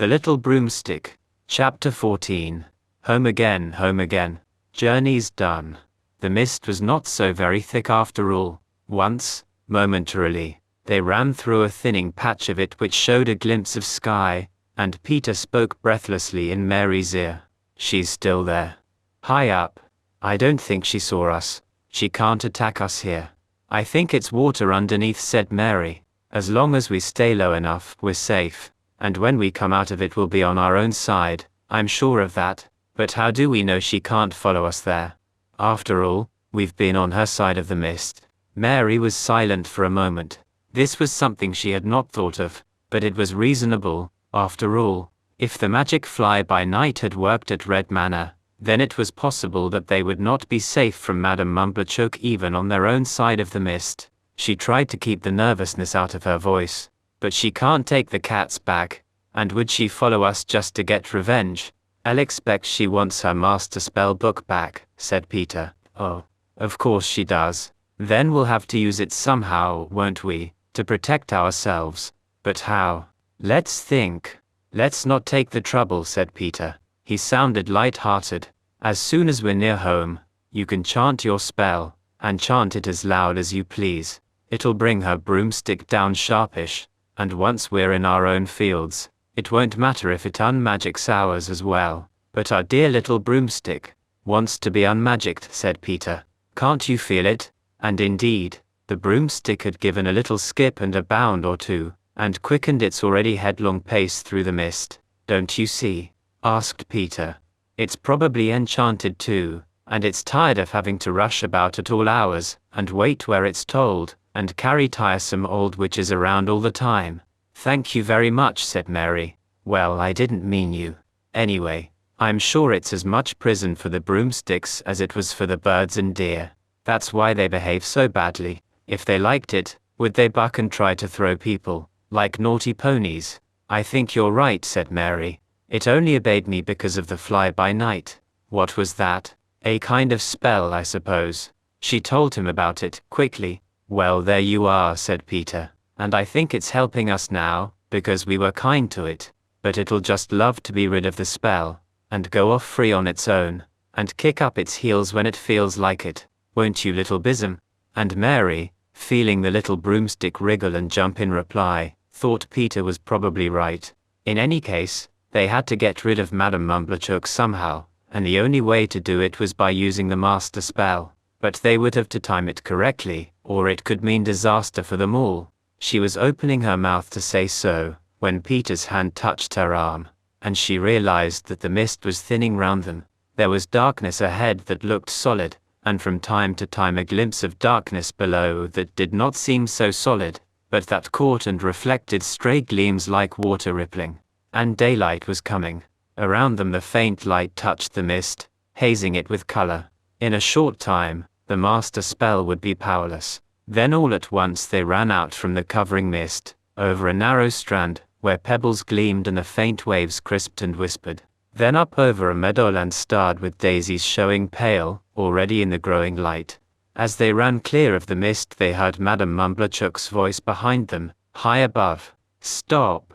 The Little Broomstick. Chapter 14. Home again, home again. Journey's done. The mist was not so very thick after all. Once, momentarily, they ran through a thinning patch of it which showed a glimpse of sky, and Peter spoke breathlessly in Mary's ear. She's still there. High up. I don't think she saw us. She can't attack us here. I think it's water underneath, said Mary. As long as we stay low enough, we're safe. And when we come out of it we'll be on our own side, I'm sure of that. But how do we know she can't follow us there? After all, we've been on her side of the mist. Mary was silent for a moment. This was something she had not thought of, but it was reasonable, after all. If the magic fly-by-night had worked at Red Manor, then it was possible that they would not be safe from Madame Mumblechook even on their own side of the mist. She tried to keep the nervousness out of her voice. But she can't take the cats back, and would she follow us just to get revenge? I'll expect she wants her master spell book back, said Peter. Oh, of course she does. Then we'll have to use it somehow, won't we, to protect ourselves. But how? Let's think. Let's not take the trouble, said Peter. He sounded light-hearted. As soon as we're near home, you can chant your spell, and chant it as loud as you please. It'll bring her broomstick down sharpish. And once we're in our own fields, it won't matter if it unmagics ours as well. But our dear little broomstick wants to be unmagicked, said Peter. Can't you feel it? And indeed, the broomstick had given a little skip and a bound or two, and quickened its already headlong pace through the mist. Don't you see? Asked Peter. It's probably enchanted too, and it's tired of having to rush about at all hours, and wait where it's told, and carry tiresome old witches around all the time. Thank you very much, said Mary. Well, I didn't mean you. Anyway, I'm sure it's as much prison for the broomsticks as it was for the birds and deer. That's why they behave so badly. If they liked it, would they buck and try to throw people, like naughty ponies? I think you're right, said Mary. It only obeyed me because of the fly-by-night. What was that? A kind of spell, I suppose. She told him about it, quickly. Well, there you are, said Peter. And I think it's helping us now, because we were kind to it. But it'll just love to be rid of the spell, and go off free on its own, and kick up its heels when it feels like it. Won't you, little Bism? And Mary, feeling the little broomstick wriggle and jump in reply, thought Peter was probably right. In any case, they had to get rid of Madame Mumblechook somehow, and the only way to do it was by using the master spell. But they would have to time it correctly, or it could mean disaster for them all. She was opening her mouth to say so, when Peter's hand touched her arm, and she realized that the mist was thinning round them. There was darkness ahead that looked solid, and from time to time a glimpse of darkness below that did not seem so solid, but that caught and reflected stray gleams like water rippling. And daylight was coming. Around them the faint light touched the mist, hazing it with color. In a short time, the master spell would be powerless. Then all at once they ran out from the covering mist, over a narrow strand, where pebbles gleamed and the faint waves crisped and whispered. Then up over a meadowland starred with daisies showing pale, already in the growing light. As they ran clear of the mist they heard Madame Mumblechook's voice behind them, high above. Stop!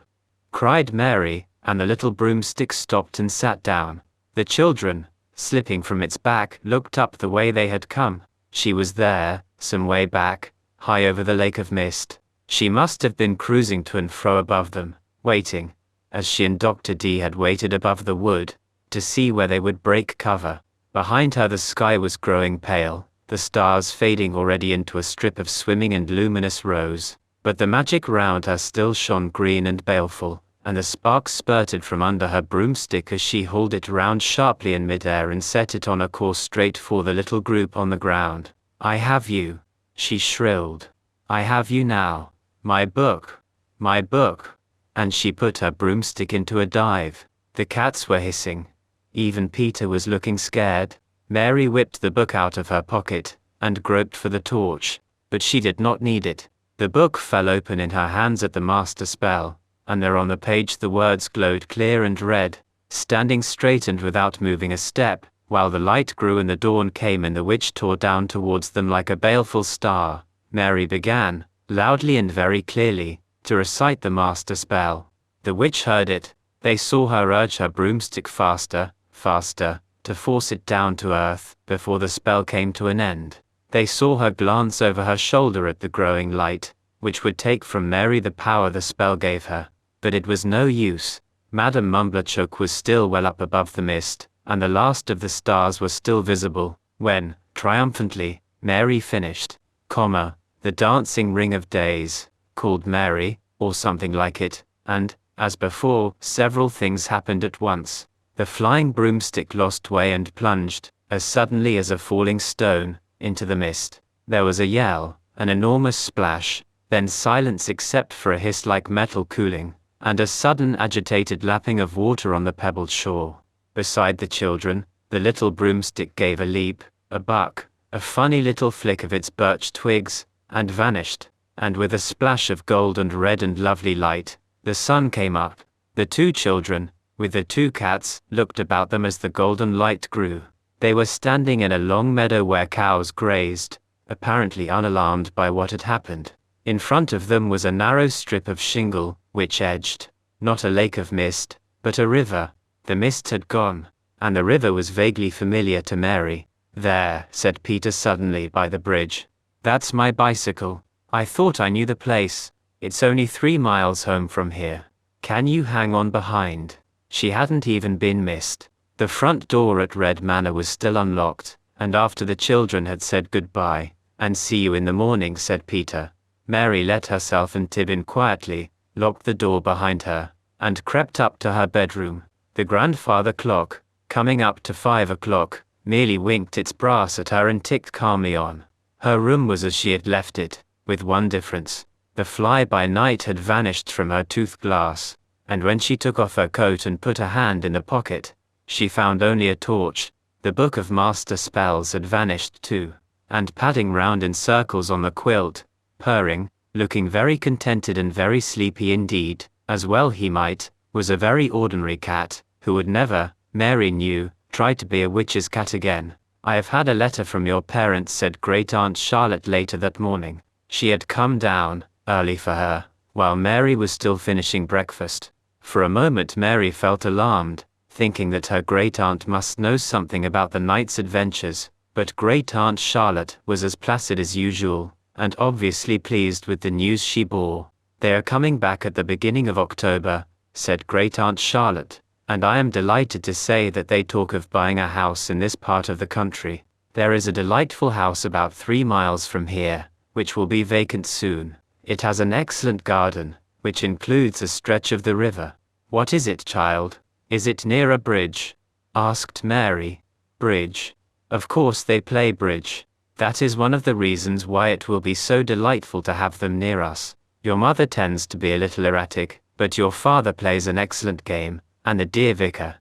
Cried Mary, and the little broomstick stopped and sat down. The children, slipping from its back, looked up the way they had come. She was there, some way back, high over the lake of mist. She must have been cruising to and fro above them, waiting, as she and Dr. D had waited above the wood, to see where they would break cover. Behind her the sky was growing pale, the stars fading already into a strip of swimming and luminous rose, but the magic round her still shone green and baleful, and the sparks spurted from under her broomstick as she hauled it round sharply in midair and set it on a course straight for the little group on the ground. I have you, she shrilled. I have you now. My book. My book. And she put her broomstick into a dive. The cats were hissing. Even Peter was looking scared. Mary whipped the book out of her pocket, and groped for the torch, but she did not need it. The book fell open in her hands at the master spell, and there on the page the words glowed clear and red. Standing straight and without moving a step, while the light grew and the dawn came and the witch tore down towards them like a baleful star, Mary began, loudly and very clearly, to recite the master spell. The witch heard it, They saw her urge her broomstick faster, faster, to force it down to earth, before the spell came to an end. They saw her glance over her shoulder at the growing light, which would take from Mary the power the spell gave her. But it was no use. Madame Mumblechook was still well up above the mist, and the last of the stars was still visible, when, triumphantly, Mary finished, the dancing ring of days, called Mary, or something like it, and, as before, several things happened at once. The flying broomstick lost way and plunged, as suddenly as a falling stone, into the mist. There was a yell, an enormous splash, then silence except for a hiss like metal cooling, and a sudden agitated lapping of water on the pebbled shore. Beside the children, the little broomstick gave a leap, a buck, a funny little flick of its birch twigs, and vanished, and with a splash of gold and red and lovely light, the sun came up. The two children, with the two cats, looked about them as the golden light grew. They were standing in a long meadow where cows grazed, apparently unalarmed by what had happened. In front of them was a narrow strip of shingle, which edged, not a lake of mist, but a river. The mist had gone, and the river was vaguely familiar to Mary. "There," said Peter suddenly by the bridge. "That's my bicycle. I thought I knew the place. It's only 3 miles home from here. Can you hang on behind?" She hadn't even been missed. The front door at Red Manor was still unlocked, and after the children had said goodbye, "And see you in the morning," said Peter, Mary let herself and Tib in quietly, locked the door behind her, and crept up to her bedroom. The grandfather clock, coming up to 5 o'clock, merely winked its brass at her and ticked calmly on. Her room was as she had left it, with one difference. The fly-by-night had vanished from her tooth glass, and when she took off her coat and put her hand in the pocket, she found only a torch. The book of master spells had vanished too, and padding round in circles on the quilt, purring, looking very contented and very sleepy indeed, as well he might, was a very ordinary cat, who would never, Mary knew, try to be a witch's cat again. "I have had a letter from your parents," said Great Aunt Charlotte later that morning. She had come down, early for her, while Mary was still finishing breakfast. For a moment Mary felt alarmed, thinking that her great aunt must know something about the night's adventures, but Great Aunt Charlotte was as placid as usual, and obviously pleased with the news she bore. "They are coming back at the beginning of October," said Great Aunt Charlotte, "and I am delighted to say that they talk of buying a house in this part of the country. There is a delightful house about 3 miles from here, which will be vacant soon. It has an excellent garden, which includes a stretch of the river." "What is it, child? Is it near a bridge?" asked Mary. "Bridge? Of course they play bridge. That is one of the reasons why it will be so delightful to have them near us. Your mother tends to be a little erratic, but your father plays an excellent game, and the dear vicar,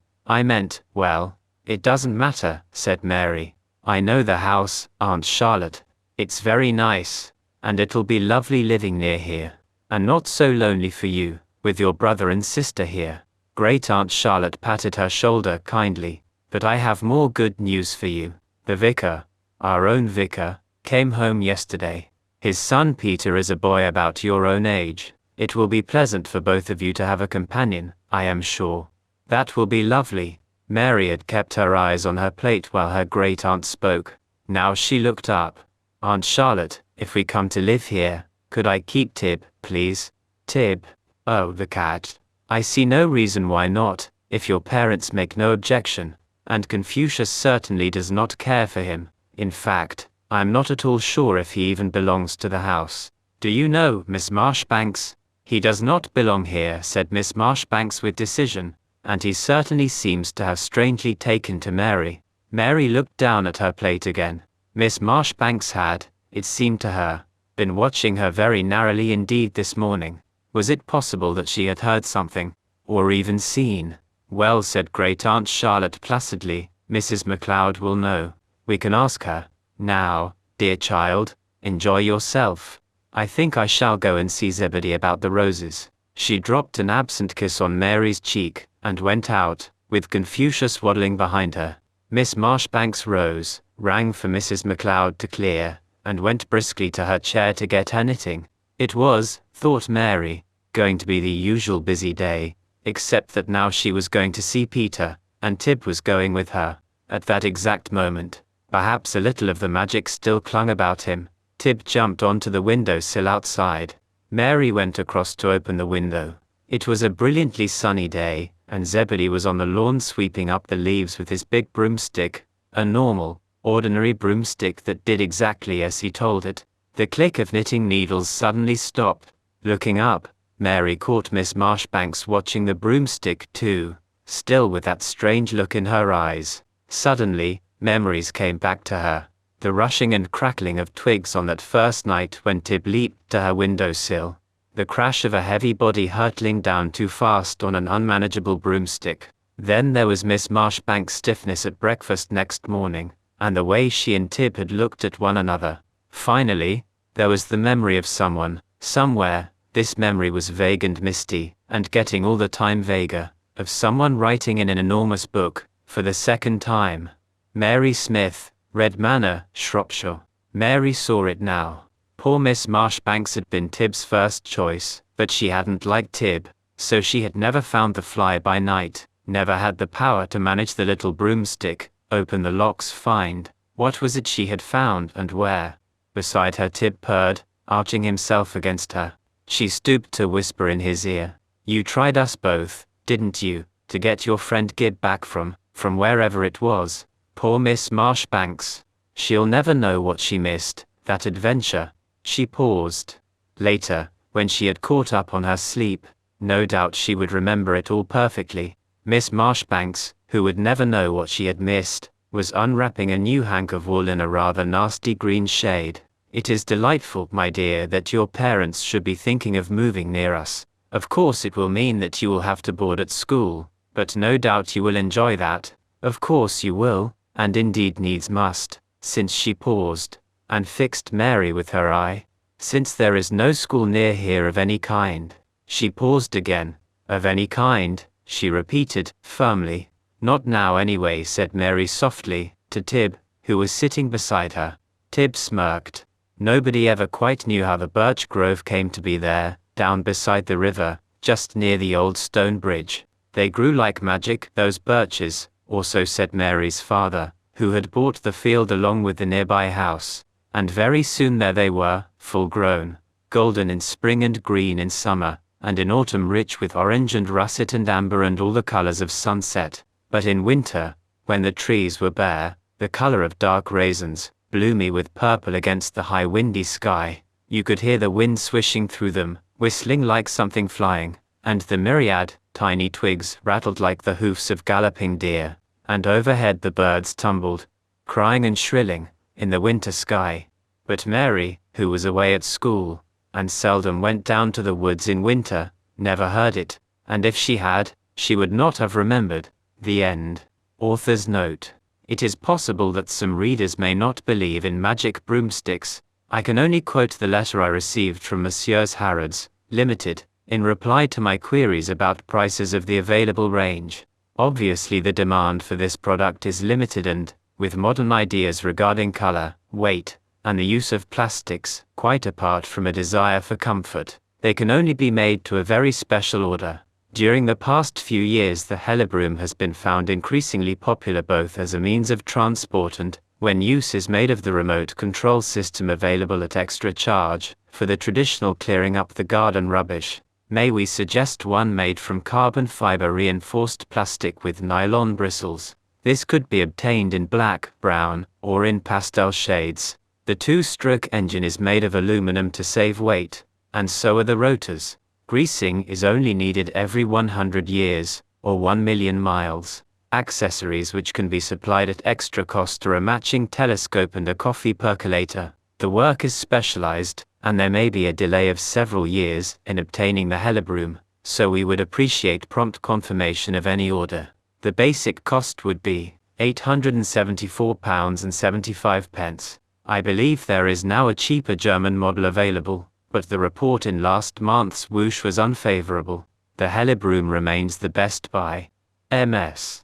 well, it doesn't matter," said Mary. "I know the house, Aunt Charlotte. It's very nice, and it'll be lovely living near here, and not so lonely for you, with your brother and sister here." Great Aunt Charlotte patted her shoulder kindly. "But I have more good news for you. The vicar, our own vicar, came home yesterday. His son Peter is a boy about your own age. It will be pleasant for both of you to have a companion, I am sure." "That will be lovely." Mary had kept her eyes on her plate while her great aunt spoke. Now she looked up. "Aunt Charlotte, if we come to live here, could I keep Tib, please?" "Tib? Oh, the cat. I see no reason why not, if your parents make no objection, and Confucius certainly does not care for him. In fact, I am not at all sure if he even belongs to the house. Do you know, Miss Marshbanks? He does not belong here," said Miss Marshbanks with decision, "and he certainly seems to have strangely taken to Mary." Mary looked down at her plate again. Miss Marshbanks had, it seemed to her, been watching her very narrowly indeed this morning. Was it possible that she had heard something, or even seen? "Well," said Great Aunt Charlotte placidly, "Mrs. MacLeod will know. We can ask her. Now, dear child, enjoy yourself. I think I shall go and see Zebedee about the roses." She dropped an absent kiss on Mary's cheek, and went out, with Confucius waddling behind her. Miss Marshbanks rose, rang for Mrs. MacLeod to clear, and went briskly to her chair to get her knitting. It was, thought Mary, going to be the usual busy day, except that now she was going to see Peter, and Tib was going with her. At that exact moment, perhaps a little of the magic still clung about him. Tib jumped onto the windowsill outside. Mary went across to open the window. It was a brilliantly sunny day, and Zebedee was on the lawn sweeping up the leaves with his big broomstick, a normal, ordinary broomstick that did exactly as he told it. The click of knitting needles suddenly stopped. Looking up, Mary caught Miss Marchbanks watching the broomstick too, still with that strange look in her eyes. Suddenly, memories came back to her. The rushing and crackling of twigs on that first night when Tib leaped to her windowsill. The crash of a heavy body hurtling down too fast on an unmanageable broomstick. Then there was Miss Marchbanks' stiffness at breakfast next morning, and the way she and Tib had looked at one another. Finally, there was the memory of someone, somewhere. This memory was vague and misty, and getting all the time vaguer, of someone writing in an enormous book, for the second time. Mary Smith, Red Manor, Shropshire. Mary saw it now. Poor Miss Marchbanks had been Tib's first choice, but she hadn't liked Tib, so she had never found the fly by night, never had the power to manage the little broomstick, open the locks, find what was it she had found and where. Beside her Tib purred, arching himself against her. She stooped to whisper in his ear. You tried us both, didn't you, to get your friend Gib back from wherever it was. Poor Miss Marchbanks. She'll never know what she missed, that adventure. She paused. Later, when she had caught up on her sleep, no doubt she would remember it all perfectly. Miss Marchbanks, who would never know what she had missed, was unwrapping a new hank of wool in a rather nasty green shade. It is delightful, my dear, that your parents should be thinking of moving near us. Of course it will mean that you will have to board at school, but no doubt you will enjoy that. Of course you will, and indeed needs must, since she paused, and fixed Mary with her eye. Since there is no school near here of any kind. She paused again. Of any kind, she repeated, firmly. Not now anyway, said Mary softly, to Tib, who was sitting beside her. Tib smirked. Nobody ever quite knew how the birch grove came to be there, down beside the river, just near the old stone bridge. They grew like magic, those birches, also said Mary's father, who had bought the field along with the nearby house. And very soon there they were, full grown, golden in spring and green in summer, and in autumn rich with orange and russet and amber and all the colors of sunset. But in winter, when the trees were bare, the color of dark raisins, bloomy with purple against the high windy sky, you could hear the wind swishing through them, whistling like something flying, and the myriad, tiny twigs rattled like the hoofs of galloping deer, and overhead the birds tumbled, crying and shrilling, in the winter sky. But Mary, who was away at school, and seldom went down to the woods in winter, never heard it, and if she had, she would not have remembered. The end. Author's note. It is possible that some readers may not believe in magic broomsticks. I can only quote the letter I received from Messrs. Harrods, Limited, in reply to my queries about prices of the available range. Obviously the demand for this product is limited and, with modern ideas regarding color, weight, and the use of plastics, quite apart from a desire for comfort, they can only be made to a very special order. During the past few years the helibroom has been found increasingly popular both as a means of transport and, when use is made of the remote control system available at extra charge, for the traditional clearing up the garden rubbish. May we suggest one made from carbon fiber reinforced plastic with nylon bristles. This could be obtained in black, brown, or in pastel shades. The two-stroke engine is made of aluminum to save weight, and so are the rotors. Greasing is only needed every 100 years, or 1 million miles. Accessories which can be supplied at extra cost are a matching telescope and a coffee percolator. The work is specialized, and there may be a delay of several years in obtaining the helibroom, so we would appreciate prompt confirmation of any order. The basic cost would be £874.75. I believe there is now a cheaper German model available, but the report in last month's Whoosh was unfavorable. The helibroom remains the best buy. MS.